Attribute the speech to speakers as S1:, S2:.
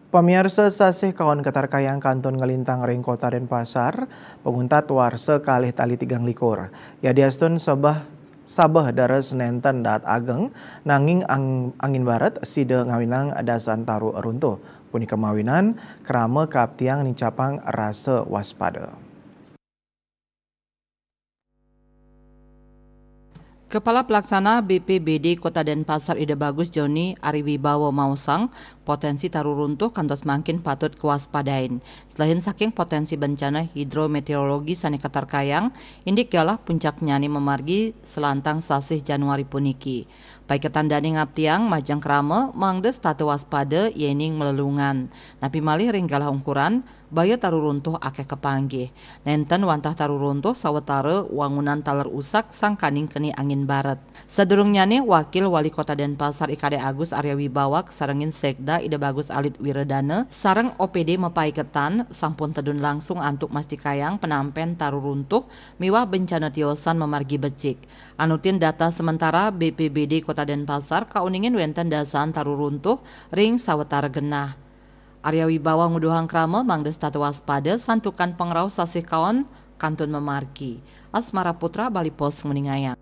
S1: Pamirsa sasih kawan ketarkayang kantun ngelintang ring kota Denpasar, penguntat warse kalih tali 3 likur. Ya diastun sabah dares nenten daat ageng, nanging angin barat side ngawinang dasan taru runtuh. Punika mawinan, kerama kaptiang nicapang rasa waspada.
S2: Kepala Pelaksana BPBD Kota Denpasar Ide Bagus Joni Ariwibawo Mausang, potensi taru runtuh kantos makin patut kewaspadain. Selain saking potensi bencana hidrometeorologi sani katarkayang, indik ialah puncak nyani memargi selantang sasih Januari puniki. Baik ketandani ngaptiang majang krama mangdes tatu waspada yening melelungan. Napi malih ringgalah ukuran baya taru runtuh akeh kepanggih. Nenten wantah taru runtuh sawetara wangunan taler usak sang kaning keni angin barat. Sadurungnya nih Wakil Wali Kota Denpasar IKD Agus Arya Wibawa kesarengin Sekda Ida Bagus Alit Wiredana sareng OPD Mepai Ketan sampun tedun langsung antuk mastikayang penampen taru runtuh miwah bencana tiosan memargi becik. Anutin data sementara BPBD Kota Denpasar kauningin wenten dasan taru runtuh ring sawetara genah. Arya Wibawa nguduhang krama mangdes tatu waspada santukan pengraos sasih kaon kantun memargi. Asmara Putra Bali Pos Nguningaya.